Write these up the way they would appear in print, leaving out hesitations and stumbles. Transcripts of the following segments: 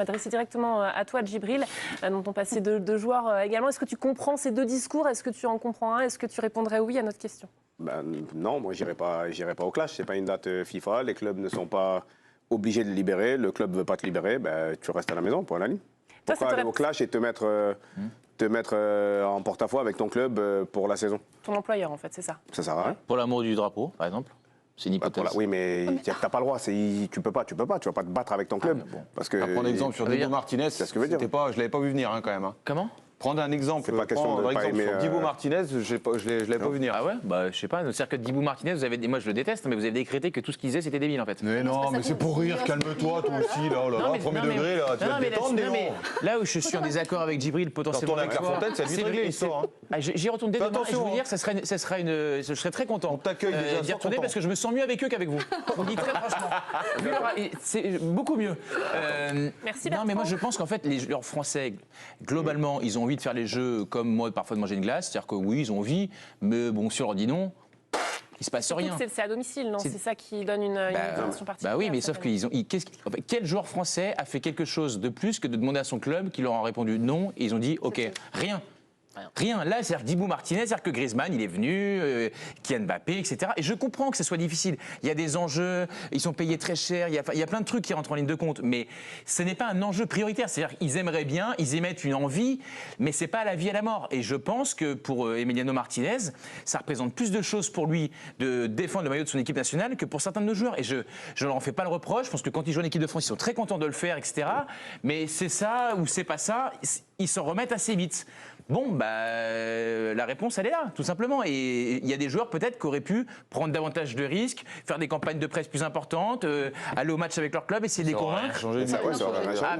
M'adresser directement à toi, Djibril, dont on passait deux joueurs également. Est-ce que tu comprends ces deux discours? Est-ce que tu en comprends un? Est-ce que tu répondrais oui à notre question? Non, moi j'irai pas au clash. C'est pas une date FIFA. Les clubs ne sont pas obligés de libérer. Le club veut pas te libérer. Tu restes à la maison, point à la ligne. Pourquoi aller au clash et te mettre en porte-à-faux avec ton club pour la saison? Ton employeur, en fait, c'est ça. Ça sert à rien. Pour l'amour du drapeau, par exemple. C'est une hypothèse. Oui, mais t'as pas le droit. Tu peux pas. Tu vas pas te battre avec ton club. Bon. Parce que. Prendre exemple sur Dibu Martinez, c'est ce que je veux dire. Je l'avais pas vu venir quand même. Comment? Prendre un exemple, c'est pas question de pas aimer, sur Dibu Martinez, je l'avais pas vu venir. Ah ouais? Je sais pas. C'est-à-dire que Dibu Martinez, moi je le déteste, mais vous avez décrété que tout ce qu'il disait c'était débile en fait. Mais non, mais c'est pour rire, calme-toi toi aussi, là, premier degré, là, tu vas te détendre, mais là où je suis en désaccord avec Djibril, potentiellement. Avec la Fontaine, c'est vite réglé l'histoire. J'y retourne dès demain et je veux dire, je serais très content. On t'accueille déjà. D'y retourner parce que je me sens mieux avec eux qu'avec vous. Je vous le dis très franchement. C'est beaucoup mieux. Merci. Non, mais moi je pense qu'en fait, les joueurs français, globalement, ils ont envie de faire les jeux comme moi, parfois de manger une glace. C'est-à-dire que oui, ils ont envie, mais bon, si on leur dit non, il se passe rien. C'est à domicile, non? C'est ça qui donne une dimension particulière. Bah oui, mais sauf qu'ils ont. Quel joueur français a fait quelque chose de plus que de demander à son club qui leur a répondu non et ils ont dit OK, rien. Rien. Là, c'est-à-dire Dibu Martinez, c'est-à-dire que Griezmann, il est venu, Kylian Mbappé, etc. Et je comprends que ce soit difficile. Il y a des enjeux, ils sont payés très cher, il y a plein de trucs qui rentrent en ligne de compte. Mais ce n'est pas un enjeu prioritaire. C'est-à-dire qu'ils aimeraient bien, ils émettent une envie, mais c'est pas à la vie et à la mort. Et je pense que pour Emiliano Martinez, ça représente plus de choses pour lui de défendre le maillot de son équipe nationale que pour certains de nos joueurs. Et je ne leur en fais pas le reproche. Je pense que quand ils jouent en équipe de France, ils sont très contents de le faire, etc. Mais c'est ça ou c'est pas ça, ils s'en remettent assez vite. Bon, la réponse, elle est là, tout simplement. Et il y a des joueurs peut-être qui auraient pu prendre davantage de risques, faire des campagnes de presse plus importantes, aller au match avec leur club, essayer de les convaincre.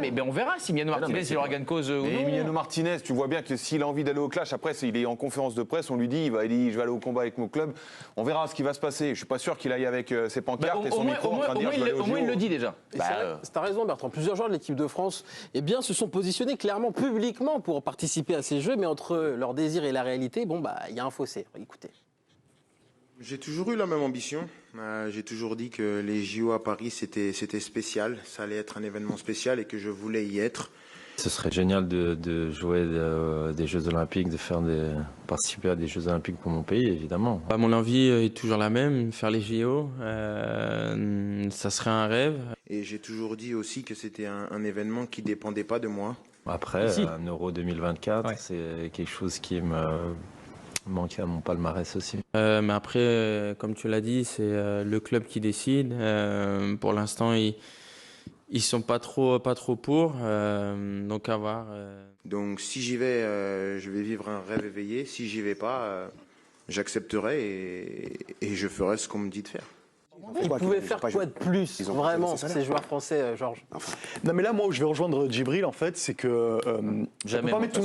Mais on verra si Emiliano Martinez il aura gain de cause ou non. Emiliano Martinez, tu vois bien que s'il a envie d'aller au clash, après, il est en conférence de presse, on lui dit, je vais aller au combat avec mon club. On verra ce qui va se passer. Je suis pas sûr qu'il aille avec ses pancartes et son micro en train de dire au moins il le dit déjà. T'as raison, Bertrand. Plusieurs joueurs de l'équipe de France se sont positionnés clairement, publiquement pour participer à ces jeux. Mais entre leur désir et la réalité, il y a un fossé. Écoutez. J'ai toujours eu la même ambition. J'ai toujours dit que les JO à Paris, c'était spécial. Ça allait être un événement spécial et que je voulais y être. Ce serait génial de jouer des Jeux Olympiques, participer à des Jeux Olympiques pour mon pays, évidemment. Mon envie est toujours la même, faire les JO, ça serait un rêve. Et j'ai toujours dit aussi que c'était un événement qui ne dépendait pas de moi. Après, un Euro 2024, c'est quelque chose qui me manquait à mon palmarès aussi. Mais après, comme tu l'as dit, c'est le club qui décide. Pour l'instant, ils sont pas trop pour, donc à voir. Donc si j'y vais, je vais vivre un rêve éveillé. Si j'y vais pas, j'accepterai et je ferai ce qu'on me dit de faire. Ils pouvaient faire quoi de plus, vraiment, ces joueurs français, Georges? Non, mais là, moi, où je vais rejoindre Djibril, en fait, c'est que on peut pas mettre tout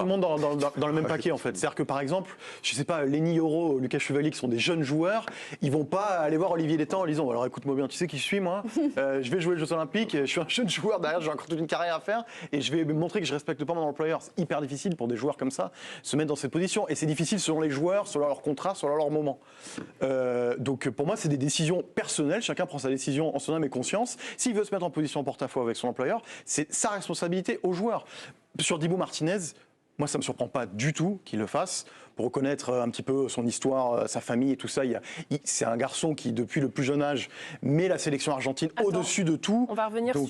le monde dans le même paquet, en fait. C'est-à-dire que, par exemple, je sais pas, Lenny Yoro, Lucas Chevalier, qui sont des jeunes joueurs, ils vont pas aller voir Olivier Létang en disant, alors écoute-moi bien, tu sais qui je suis, moi, je vais jouer les Jeux Olympiques, je suis un jeune joueur, derrière, j'ai encore toute une carrière à faire, et je vais montrer que je respecte pas mon employeur. C'est hyper difficile pour des joueurs comme ça, se mettre dans cette position, et c'est difficile selon les joueurs, selon leur contrat, selon leur moment. Donc, pour moi, c'est des décisions personnelles, chacun prend sa décision en son âme et conscience. S'il veut se mettre en position en porte-à-faux avec son employeur, c'est sa responsabilité aux joueurs. Sur Dibu Martinez, moi ça me surprend pas du tout qu'il le fasse. Pour reconnaître un petit peu son histoire, sa famille et tout ça, c'est un garçon qui, depuis le plus jeune âge, met la sélection argentine au-dessus de tout. On va revenir sur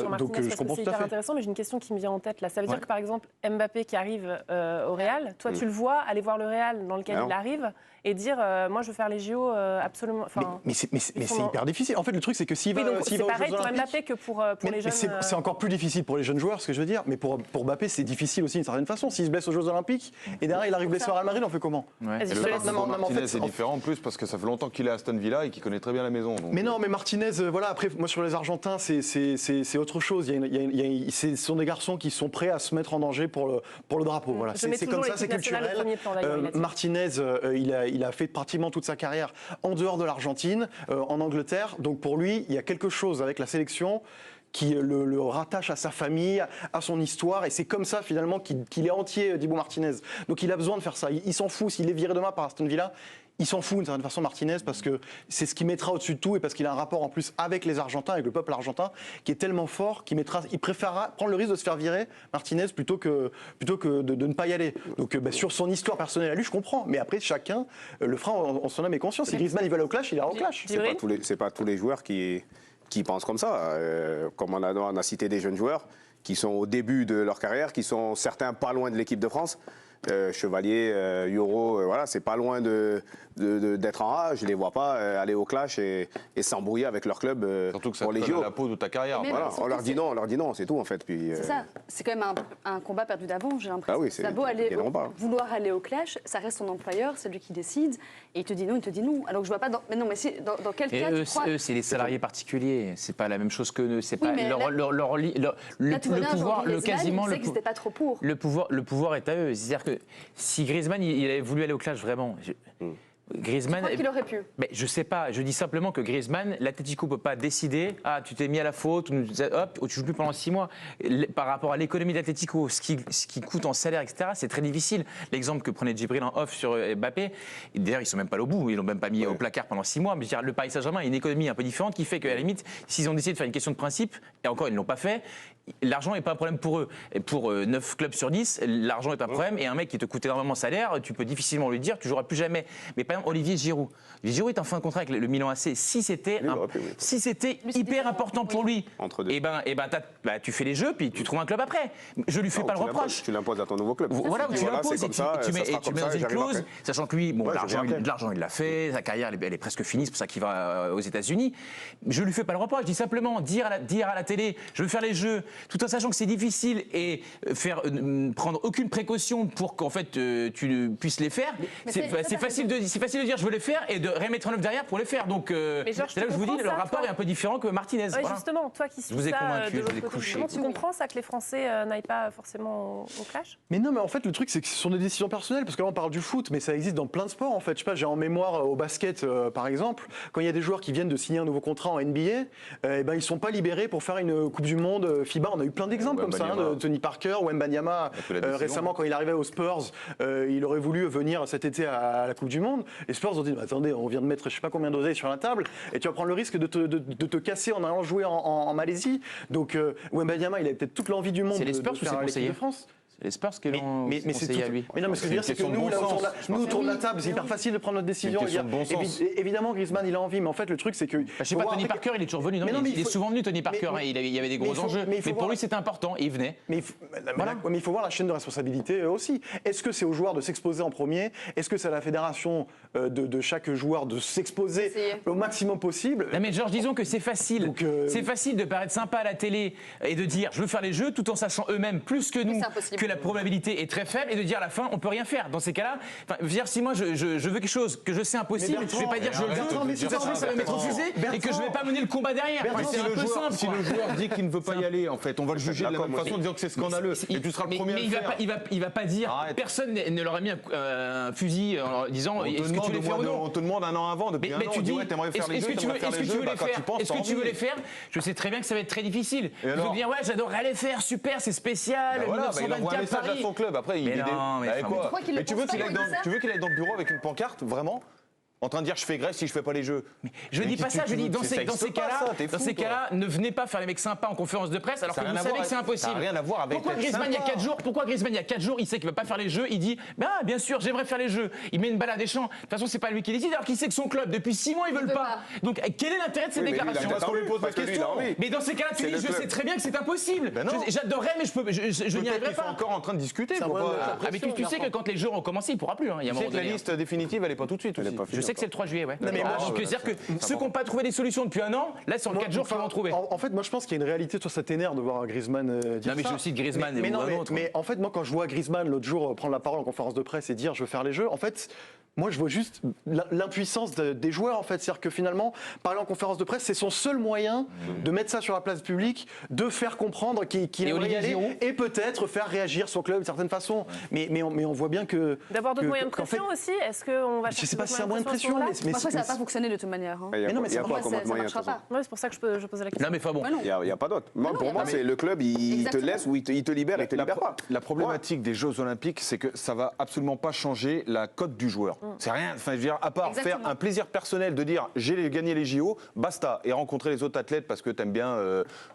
Martinez parce que c'est hyper intéressant, mais j'ai une question qui me vient en tête là. Ça veut dire que par exemple Mbappé qui arrive au Real, toi tu le vois aller voir le Real dans lequel il arrive et dire moi je veux faire les JO absolument. Mais c'est hyper difficile. En fait, le truc c'est que s'il va, c'est pareil pour Mbappé que pour les jeunes. C'est encore plus difficile pour les jeunes joueurs, ce que je veux dire. Mais pour Mbappé, c'est difficile aussi d'une certaine façon. S'il se blesse aux Jeux Olympiques et derrière il arrive blessé à Real Madrid, on fait comment? Martinez, c'est différent en plus parce que ça fait longtemps qu'il est à Aston Villa et qu'il connaît très bien la maison. Donc. Mais non, mais Martinez, voilà, après, moi sur les Argentins, c'est autre chose. Ce sont des garçons qui sont prêts à se mettre en danger pour le drapeau. Voilà. C'est comme ça, c'est culturel. Martinez, il a fait pratiquement toute sa carrière en dehors de l'Argentine, en Angleterre. Donc pour lui, il y a quelque chose avec la sélection qui le rattache à sa famille, à son histoire, et c'est comme ça finalement qu'il est entier, Dibu Martinez. Donc il a besoin de faire ça. Il s'en fout s'il est viré demain par Aston Villa. Il s'en fout d'une certaine façon, Martinez, parce que c'est ce qu'il mettra au-dessus de tout et parce qu'il a un rapport en plus avec les Argentins, avec le peuple argentin, qui est tellement fort qu'il préférera prendre le risque de se faire virer, Martinez, plutôt que de ne pas y aller. Donc sur son histoire personnelle à lui, je comprends. Mais après, chacun le fera en son âme et conscience. Si Griezmann il va aller au clash, il ira au clash. C'est pas tous les joueurs qui pensent comme ça. Comme on a cité des jeunes joueurs qui sont au début de leur carrière, qui sont certains pas loin de l'équipe de France. Chevalier, Euro, voilà, c'est pas loin d'être en A. Je les vois pas aller au clash et s'embrouiller avec leur club surtout que ça pour les te JO. la peau de ta carrière. Voilà, on leur dit non, c'est tout en fait. C'est ça, c'est quand même un combat perdu d'avance, j'ai l'impression. Ah oui, c'est beau vouloir aller au clash, ça reste son employeur, c'est lui qui décide, et il te dit non, Alors que je vois pas dans quel cas tu crois... Eux, c'est les salariés particuliers, c'est pas la même chose que c'est pas le pouvoir, quasiment le pouvoir. Pas trop pour. Le pouvoir est à eux, c'est-à-dire que si Griezmann il avait voulu aller au clash vraiment, Griezmann, je crois qu'il aurait pu. Mais je sais pas, je dis simplement que Griezmann, l'Atlético peut pas décider, tu t'es mis à la faute, hop, tu joues plus pendant 6 mois. Par rapport à l'économie de l'Atlético, ce qui coûte en salaire, etc., c'est très difficile. L'exemple que prenait Djibril en off sur Mbappé, d'ailleurs ils sont même pas au bout, ils l'ont même pas mis au placard pendant 6 mois. Mais je veux dire, le Paris Saint-Germain a une économie un peu différente qui fait qu'à la limite, s'ils ont décidé de faire une question de principe, et encore ils ne l'ont pas fait, l'argent n'est pas un problème pour eux. Et pour 9 clubs sur 10, l'argent est un problème. Et un mec qui te coûte énormément de salaire, tu peux difficilement lui dire, tu joueras plus jamais. Mais par exemple, Olivier Giroud. Olivier Giroud est en fin de contrat avec le Milan AC. Si c'était hyper important pour lui, et ben, tu fais les jeux, puis tu trouves un club après. Je lui fais pas le reproche. Tu l'imposes à ton nouveau club. Voilà, tu l'imposes et tu mets dans une clause, sachant que lui, l'argent il l'a fait, sa carrière elle est presque finie, c'est pour ça qu'il va aux États-Unis. Je lui fais pas le reproche. Je dis simplement dire à la télé, je veux faire les jeux, tout en sachant que c'est difficile et prendre aucune précaution pour qu'en fait tu puisses les faire. C'est facile de dire je veux les faire et de remettre en œuvre derrière pour les faire. Donc c'est là que je vous dis, le rapport est un peu différent que Martinez. Oui, justement, toi qui suis ça de l'autre côté, comment tu comprends ça que les Français n'aillent pas forcément au clash? Mais non, mais en fait le truc c'est que ce sont des décisions personnelles, parce que là on parle du foot, mais ça existe dans plein de sports en fait. Je sais pas, j'ai en mémoire au basket par exemple, quand il y a des joueurs qui viennent de signer un nouveau contrat en NBA, ils sont pas libérés pour faire une Coupe du Monde FIBA. On a eu plein d'exemples comme ça, de Tony Parker ou Wembanyama récemment quand il arrivait aux Spurs, il aurait voulu venir cet été à la Coupe du Monde. Les Spurs ont dit attendez, on vient de mettre je sais pas combien d'oseilles sur la table et tu vas prendre le risque de te casser en allant jouer en Malaisie. Donc Wembanyama, il avait peut-être toute l'envie du monde de faire l'équipe de France. Les Spurs qui l'ont conseillé à lui. Mais non, mais ce que je veux dire, c'est que nous, autour de la table, c'est hyper facile de prendre notre décision. Évidemment, Griezmann, il a envie, mais en fait, le truc, c'est que. Je sais pas, Tony Parker, il est toujours venu. Il est souvent venu, Tony Parker. Il y avait des gros enjeux. Mais pour lui, c'était important et il venait. Mais il faut voir la chaîne de responsabilité aussi. Est-ce que c'est aux joueurs de s'exposer en premier? Est-ce que c'est à la fédération de chaque joueur de s'exposer au maximum possible? Non, mais Georges, disons que c'est facile. C'est facile de paraître sympa à la télé et de dire je veux faire les jeux tout en sachant eux-mêmes plus que nous que la probabilité est très faible et de dire à la fin on peut rien faire. Dans ces cas-là, si moi je veux quelque chose que je sais impossible, je vais pas dire je le veux, ça va m'être refusé et que je vais pas mener le combat derrière. C'est un peu simple. Si le joueur dit qu'il ne veut pas y aller, en fait, on va le juger de la même façon en disant que c'est scandaleux. Et tu seras le premier à le faire. Il va pas dire, personne ne leur a mis un fusil en disant est-ce que tu les fais ou non. On te demande un an avant, depuis un an, on dit ouais, t'aimerais faire les jeux, t'aimerais faire les jeux, quand tu penses, est-ce que tu veux les faire? Je sais très bien que ça va être très difficile. Je veux dire ouais, j'adorerais les faire, super, c'est spécial, 1924 Paris. Son club. Après, il est quoi? Mais tu veux qu'il aille dans le bureau avec une pancarte, vraiment? En train de dire je fais grève si je fais pas les jeux. Mais je dis pas ça, je dis dans ces cas-là, ne venez pas faire les mecs sympas en conférence de presse alors que vous savez que c'est impossible. Ça n'a rien à voir avec. Pourquoi Griezmann il y a 4 jours, il sait qu'il va pas faire les jeux, il dit bien sûr, j'aimerais faire les jeux. Il met une balle à Deschamps. De toute façon, c'est pas lui qui décide alors qu'il sait que son club depuis 6 mois ils veulent pas. Donc quel est l'intérêt de ces déclarations? Parce qu'on lui pose la question. Mais dans ces cas-là, tu dis je sais très bien que c'est impossible. J'adorerais mais je n'y arriverai pas. Encore en train de discuter. Mais tu sais que quand les jeux ont commencé, il pourra plus. Tu sais que la liste définitive elle est pas tout de suite. Je sais que c'est le 3 juillet, ouais. C'est-à-dire que ceux qui n'ont pas trouvé des solutions depuis un an, là, sur 4 jours, ils vont en trouver. En fait, moi, je pense qu'il y a une réalité. Toi, ça t'énerve de voir Griezmann dire ça. Non, mais je cite Griezmann et un autre. Mais en fait, moi, quand je vois Griezmann l'autre jour prendre la parole en conférence de presse et dire je veux faire les jeux, en fait, moi, je vois juste l'impuissance des joueurs, en fait. C'est-à-dire que finalement, parler en conférence de presse, c'est son seul moyen de mettre ça sur la place publique, de faire comprendre qu'il aimerait y aller et peut-être faire réagir son club d'une certaine façon. Mais on voit bien que... D'avoir d'autres moyens de pression aussi. Est-ce qu'on va... Je sais pas si c'est un moyen de pression. question. Moi, ça n'a pas fonctionné de toute manière. Mais non, mais il y a quoi comme autre moyen? C'est pour ça que je posais la question. Non, mais enfin bon. Il n'y a pas d'autre. Pour moi, c'est le club, il te laisse ou il te libère et il te libère pas. La problématique des Jeux Olympiques, c'est que ça va absolument pas changer la cote du joueur. C'est rien. Enfin, je veux dire, à part faire un plaisir personnel de dire j'ai gagné les JO, basta, et rencontrer les autres athlètes parce que t'aimes bien,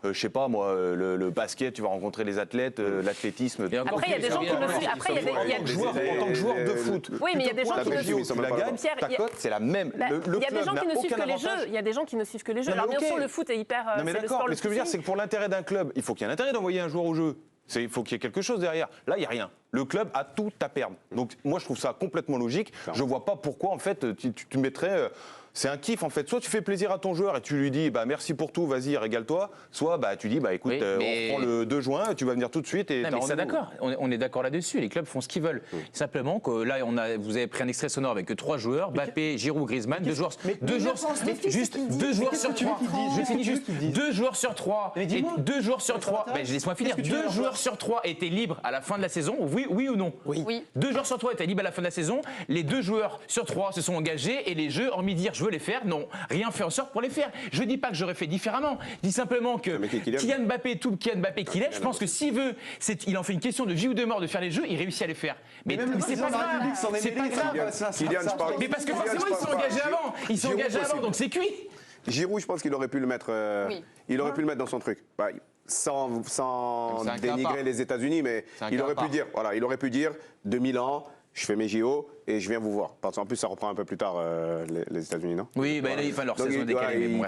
je sais pas moi, le basket, tu vas rencontrer les athlètes, l'athlétisme. Après, il y a des gens qui ne suivent. Après, il y a des joueurs en tant que joueur de foot. Oui, mais il y a des gens qui ne suivent. Tu la gagnes, ta cote c'est la même. Il y a des gens qui ne suivent que les jeux. Il y a des gens qui ne suivent que les jeux. Alors bien sûr, le foot est hyper. Non mais d'accord. Mais ce que je veux dire, c'est que pour l'intérêt d'un club, il faut qu'il y ait un intérêt d'envoyer un joueur au jeu. Il faut qu'il y ait quelque chose derrière. Là, il n'y a rien. Le club a tout à perdre. Donc, moi, je trouve ça complètement logique. Je ne vois pas pourquoi, en fait, tu mettrais... c'est un kiff, en fait. Soit tu fais plaisir à ton joueur et tu lui dis merci pour tout, vas-y, régale-toi. Soit tu dis écoute, on prend le 2 juin, tu vas venir tout de suite. Et non, mais ça, d'accord. On est d'accord là-dessus. Les clubs font ce qu'ils veulent. Simplement que là, vous avez pris un extrait sonore avec 3 joueurs, Mbappé, Giroud, Griezmann, 2 joueurs. 2 joueurs sur 3. Je finis juste. 2 joueurs sur 3. 2 joueurs sur 3. Laisse-moi finir. 2 joueurs sur 3 étaient libres à la fin de la saison. Oui ou non? Oui. 2 joueurs sur 3 étaient libres à la fin de la saison. Les 2 joueurs sur 3 se sont engagés et les jeux, hormis dire je veux les faire, non, rien fait en sorte pour les faire. Je dis pas que j'aurais fait différemment. Je dis simplement que Kylian Mbappé, tout Kylian Mbappé qu'il est, je pense que s'il veut, il en fait une question de vie ou de mort de faire les jeux, il réussit à les faire. Mais c'est pas grave. C'est pas grave. Mais parce que forcément ils sont engagés avant. Ils sont engagés avant, donc c'est cuit. Giroud, je pense qu'il aurait pu le mettre. Il aurait pu le mettre dans son truc. Sans dénigrer les États-Unis, mais il aurait pu dire 2000 ans. Je fais mes JO et je viens vous voir. Parce qu'en plus, ça reprend un peu plus tard les États-Unis, non? Oui, leur saison est décalée.